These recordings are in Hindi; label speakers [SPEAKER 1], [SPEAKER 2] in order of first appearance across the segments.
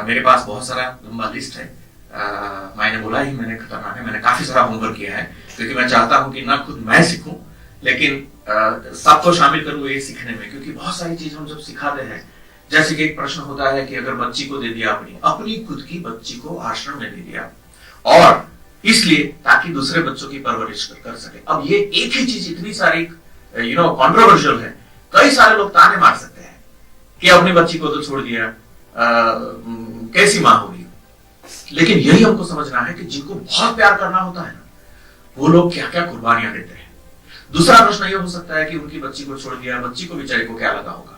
[SPEAKER 1] मेरे पास बहुत सारा लंबा लिस्ट है। मैंने बोला ही मैंने खतरनाक है, मैंने काफी सारा होमवर्क किया है, क्योंकि मैं चाहता हूं कि ना खुद मैं सीखूं लेकिन सबको शामिल करूं ये सीखने में, क्योंकि बहुत सारी चीज हम जब सिखाते हैं, जैसे कि एक प्रश्न होता है कि अगर बच्ची को दे दिया अपनी खुद की बच्ची को आश्रम में दे दिया, और इसलिए ताकि दूसरे बच्चों की परवरिश कर सके। अब ये एक ही चीज इतनी सारी कॉन्ट्रोवर्शियल है, कई सारे लोग ताने मार सकते हैं कि अपनी बच्ची को तो छोड़ दिया, कैसी मां होगी। लेकिन यही हमको समझना है कि जिनको बहुत प्यार करना होता है ना, वो लोग क्या क्या कुर्बानियां देते हैं। दूसरा प्रश्न ये हो सकता है कि उनकी बच्ची को छोड़ दिया, बच्ची को बेचारे को क्या लगा होगा।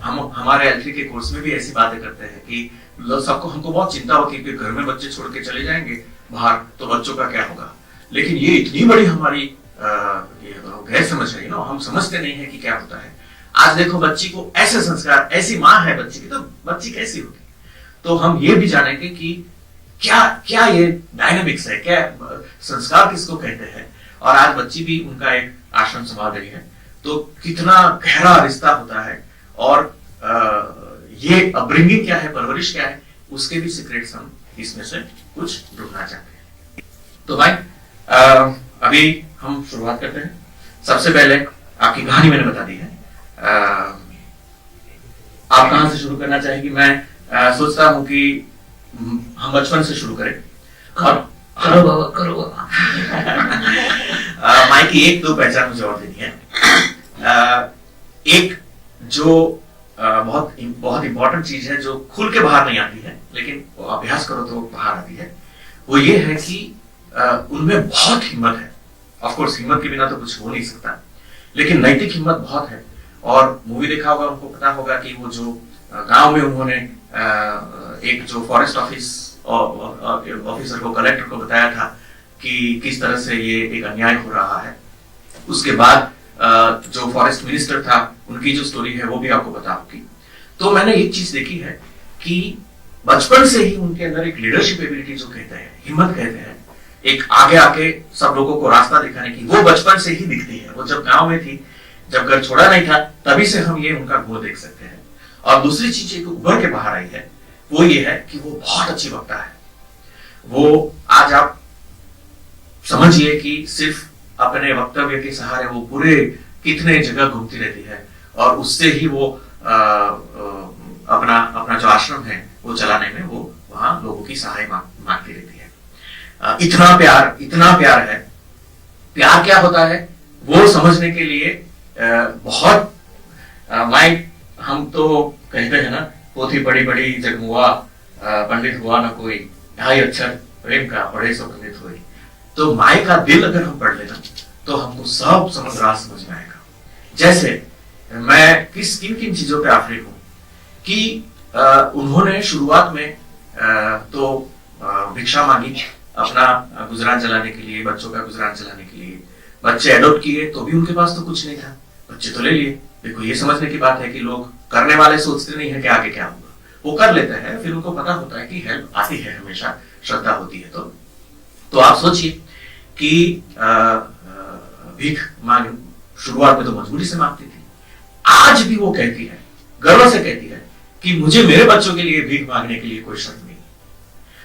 [SPEAKER 1] हम हमारे L3 के कोर्स में भी ऐसी बातें करते हैं कि सबको हमको बहुत चिंता होती है कि घर में बच्चे छोड़ के चले जाएंगे बाहर तो बच्चों का क्या होगा। लेकिन ये इतनी बड़ी हमारी गैर समझ है, हम समझते नहीं है कि क्या होता है। आज देखो बच्ची को ऐसे संस्कार, ऐसी माँ है बच्ची की, तो बच्ची कैसी होगी। तो हम ये भी जानेंगे कि क्या क्या ये डायनामिक्स है, क्या संस्कार किसको कहते हैं। और आज बच्ची भी उनका एक आश्रम संभाल रही है, तो कितना गहरा रिश्ता होता है, और ये अपब्रिंगिंग क्या है, परवरिश क्या है, उसके भी सीक्रेट्स हम इसमें से कुछ ढूंढना चाहते हैं। तो भाई अभी हम शुरुआत करते हैं। सबसे पहले आपकी कहानी मैंने बता दी है, आप कहां से शुरू करना चाहेंगी। मैं सोचता हूं कि हम बचपन से शुरू करें। और
[SPEAKER 2] करो बाबा
[SPEAKER 1] माई की एक दो पहचान मुझे और देनी है। एक जो बहुत इंपॉर्टेंट चीज है, जो खुल के बाहर नहीं आती है, लेकिन अभ्यास करो तो बाहर आती है, वो ये है कि उनमें बहुत हिम्मत है। ऑफ कोर्स हिम्मत के बिना तो कुछ हो नहीं सकता, लेकिन नैतिक हिम्मत बहुत है। और मूवी देखा होगा, उनको पता होगा कि वो जो गांव में उन्होंने एक जो फॉरेस्ट ऑफिसर को, कलेक्टर को बताया था कि किस तरह से ये एक अन्याय हो रहा है। उसके बाद जो फॉरेस्ट मिनिस्टर था, उनकी जो स्टोरी है वो भी आपको पता होगी। तो मैंने एक चीज देखी है कि बचपन से ही उनके अंदर एक लीडरशिप एबिलिटी जो कहते हैं, हिम्मत कहते हैं, एक आगे आके सब लोगों को रास्ता दिखाने की, वो बचपन से ही दिखती है। वो जब गांव में थी, जब घर छोड़ा नहीं था, तभी से हम ये उनका गुण देख सकते हैं। और दूसरी चीज एक उभर के बाहर आई है, वो ये है कि वो बहुत अच्छी वक्ता है। वो आज आप समझिए कि सिर्फ अपने वक्तव्य के सहारे वो पूरे कितने जगह घूमती रहती है, और उससे ही वो अपना जो आश्रम है वो चलाने में वो वहां लोगों की सहाय मांगती रहती है। इतना प्यार है। प्यार क्या होता है वो समझने के लिए बहुत हम तो कहते हैं ना, पोथी पढ़ी पढ़ी जग मुआ, पंडित हुआ ना कोई, 2.5 अक्षर प्रेम का पढ़े सो पंडित हुई। तो माई का दिल अगर हम पढ़ लेना तो हमको सब समझ में आएगा। जैसे मैं किन किन चीजों पे आफरीन हूं कि उन्होंने शुरुआत में तो भिक्षा मांगी अपना गुजरान चलाने के लिए, बच्चों का गुजरान चलाने के लिए। बच्चे एडॉप्ट किए तो भी उनके पास तो कुछ नहीं था, बच्चे तो ले लिए। देखो ये समझने की बात है कि लोग करने वाले सोचते नहीं है कि आगे क्या होगा, वो कर लेते हैं, फिर उनको पता होता है कि हेल्प आती है, हमेशा श्रद्धा होती है। तो आप सोचिए कि भीख मांग शुरुआत में तो मजबूरी से मांगती थी, आज भी वो कहती है, गर्व से कहती है कि मुझे मेरे बच्चों के लिए भीख मांगने के लिए कोई शर्त नहीं।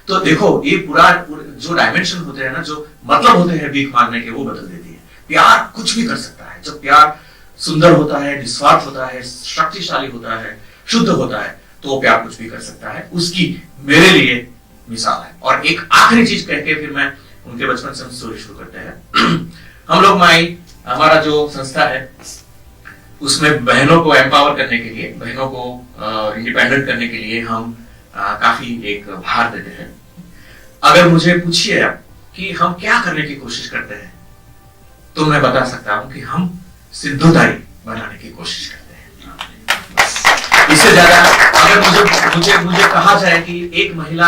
[SPEAKER 1] तो देखो ये पूरा जो डायमेंशन होते हैं ना, जो मतलब होते हैं भीख मांगने के, वो बदल देती है। प्यार कुछ भी कर सकता है। जब प्यार सुंदर होता है, निस्वार्थ होता है, शक्तिशाली होता है, शुद्ध होता है, तो वो प्यार कुछ भी कर सकता है। उसकी मेरे लिए मिसाल है। और एक आखिरी चीज कह के फिर मैं उनके बचपन से स्टोरी शुरू करते हैं। हम लोग हमारा जो संस्था है उसमें बहनों को एम्पावर करने के लिए, बहनों को इंडिपेंडेंट करने के लिए हम काफी एक भार देते हैं। अगर मुझे पूछिए आप कि हम क्या करने की कोशिश करते हैं, तो मैं बता सकता हूं कि हम सिद्धोदाई बनाने की कोशिश करते हैं। इससे ज्यादा अगर मुझे कहा जाए कि एक महिला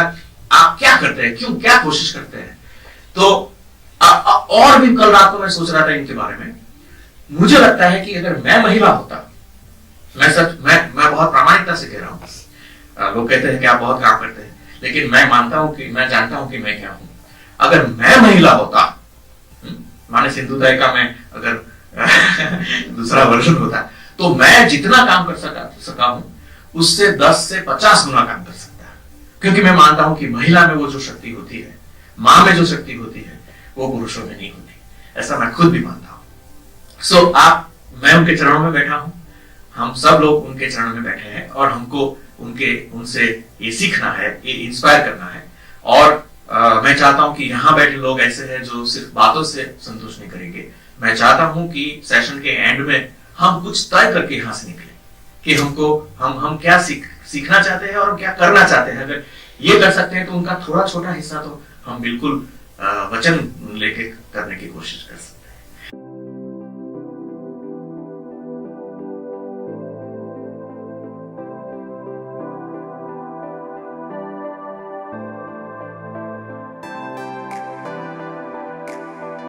[SPEAKER 1] आप क्या करते हैं, क्यों क्या कोशिश करते हैं, तो और भी कल रात को मैं सोच रहा था इनके बारे में। मुझे लगता है कि अगर मैं महिला होता, मैं बहुत प्रामाणिकता से कह रहा हूं, लोग कहते हैं कि आप बहुत काम करते हैं, लेकिन मैं जानता हूं कि मैं क्या हूं। अगर मैं महिला होता, माने सिंधुताई का मैं अगर दूसरा वर्जन होता, तो मैं जितना काम कर सका हूं उससे 10 से 50 गुना काम कर सकता। क्योंकि मैं मानता हूं कि महिला में वो जो शक्ति होती है, मां में जो शक्ति होती है, वो पुरुषों में नहीं होती। ऐसा मैं खुद भी मानता हूं। सो मैं उनके चरणों में बैठा हूं, हम सब लोग उनके चरणों में बैठे हैं और हमको उनसे ये सीखना है, ये इंस्पायर करना है। और मैं चाहता हूं कि यहां बैठे लोग ऐसे हैं जो सिर्फ बातों से संतुष्ट नहीं करेंगे। मैं चाहता हूं कि सेशन के एंड में हम कुछ तय करके यहां से निकले कि हम क्या सीखना चाहते हैं और क्या करना चाहते हैं। अगर ये कर सकते हैं तो उनका थोड़ा छोटा हिस्सा तो हम बिल्कुल वचन लेके करने की कोशिश कर सकते हैं।